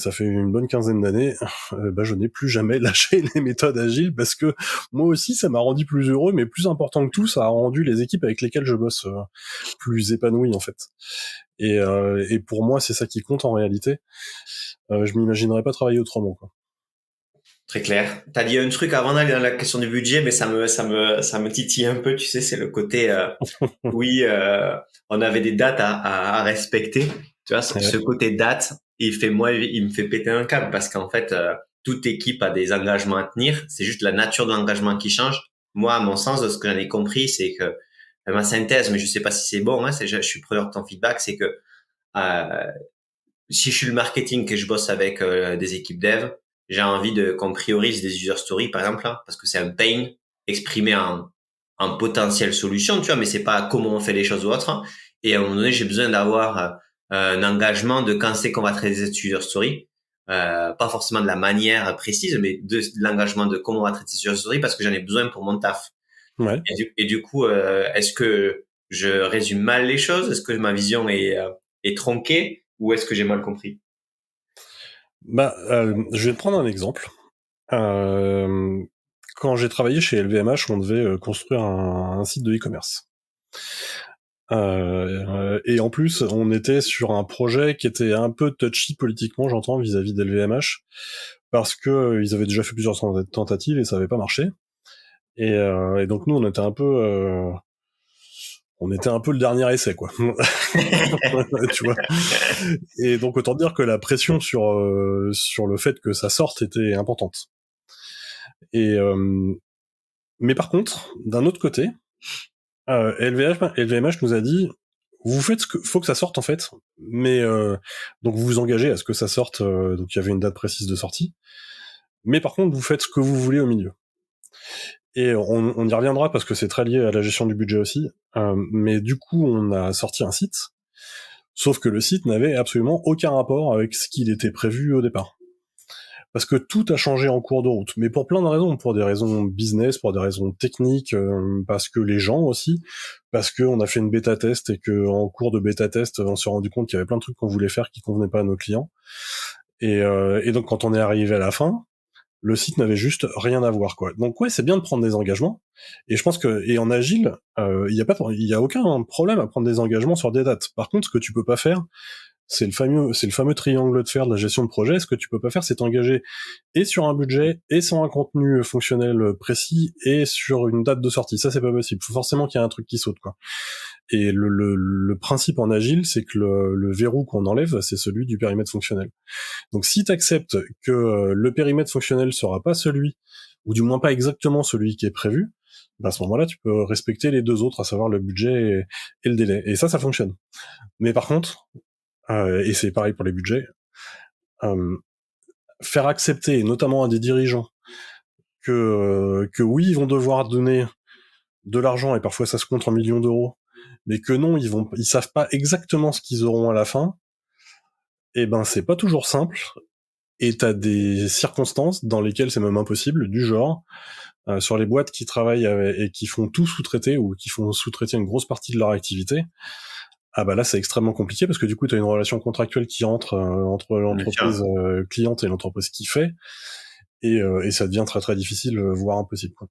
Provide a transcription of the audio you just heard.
ça fait une bonne quinzaine d'années, je n'ai plus jamais lâché les méthodes agiles parce que moi aussi, ça m'a rendu plus heureux, mais plus important que tout, ça a rendu les équipes avec lesquelles je bosse plus épanouies en fait. Et pour moi, c'est ça qui compte en réalité. Je m'imaginerais pas travailler autrement, quoi. Très clair. T'as dit un truc avant d'aller dans la question du budget, mais ça me titille un peu, tu sais, c'est le côté, oui, on avait des dates à respecter. Tu vois, ce Ouais. côté date, il me fait péter un câble parce qu'en fait, toute équipe a des engagements à tenir. C'est juste la nature de l'engagement qui change. Moi, à mon sens, de ce que j'en ai compris, c'est que ma synthèse, mais je sais pas si c'est bon, hein, je suis preneur de ton feedback, c'est que euh, si je suis le marketing que je bosse avec des équipes dev, j'ai envie de qu'on priorise des user stories par exemple là, parce que c'est un pain exprimé en potentielle solution, tu vois, mais c'est pas comment on fait les choses ou autre. Et à un moment donné, j'ai besoin d'avoir un engagement de quand c'est qu'on va traiter cette user story. Pas forcément de la manière précise, mais de l'engagement de comment on va traiter cette user story parce que j'en ai besoin pour mon taf. Ouais. Et du coup, est-ce que je résume mal les choses? Est-ce que ma vision est tronquée ou est-ce que j'ai mal compris? Je vais te prendre un exemple. Quand j'ai travaillé chez LVMH, on devait construire un site de e-commerce. Et en plus, on était sur un projet qui était un peu touchy politiquement, j'entends, vis-à-vis d'LVMH, parce que ils avaient déjà fait plusieurs tentatives et ça avait pas marché. Et donc nous, on était un peu le dernier essai, quoi. Tu vois. Et donc autant dire que la pression sur le fait que ça sorte était importante. Et mais par contre, d'un autre côté, LVMH nous a dit, vous faites ce que faut que ça sorte en fait, mais donc vous vous engagez à ce que ça sorte. Donc il y avait une date précise de sortie, mais par contre vous faites ce que vous voulez au milieu. Et on y reviendra parce que c'est très lié à la gestion du budget aussi. Mais du coup, on a sorti un site, sauf que le site n'avait absolument aucun rapport avec ce qu'il était prévu au départ. Parce que tout a changé en cours de route, mais pour plein de raisons, pour des raisons business, pour des raisons techniques, parce que les gens aussi, parce que on a fait une bêta test et que en cours de bêta test, on s'est rendu compte qu'il y avait plein de trucs qu'on voulait faire qui convenaient pas à nos clients. Et donc quand on est arrivé à la fin, le site n'avait juste rien à voir, quoi. Donc ouais, c'est bien de prendre des engagements, et je pense que, et en agile, il y a aucun problème à prendre des engagements sur des dates. Par contre, ce que tu peux pas faire, c'est le fameux triangle de fer de la gestion de projet. Ce que tu peux pas faire, c'est t'engager et sur un budget, et sur un contenu fonctionnel précis, et sur une date de sortie. Ça, c'est pas possible. Faut forcément qu'il y ait un truc qui saute, quoi. Et le principe en agile, c'est que le verrou qu'on enlève, c'est celui du périmètre fonctionnel. Donc si t'acceptes que le périmètre fonctionnel sera pas celui, ou du moins pas exactement celui qui est prévu, à ce moment-là, tu peux respecter les deux autres, à savoir le budget et le délai. Et ça fonctionne. Mais par contre, et c'est pareil pour les budgets, euh, faire accepter, notamment à des dirigeants, que oui, ils vont devoir donner de l'argent, et parfois ça se compte en millions d'euros, mais que non, ils savent pas exactement ce qu'ils auront à la fin, et ben c'est pas toujours simple, et t'as des circonstances dans lesquelles c'est même impossible, du genre, sur les boîtes qui travaillent et qui font tout sous-traiter, ou qui font sous-traiter une grosse partie de leur activité, ah bah là c'est extrêmement compliqué, parce que du coup t'as une relation contractuelle qui entre entre Bien sûr. l'entreprise cliente et l'entreprise qui fait, et ça devient très très difficile, voire impossible, quoi.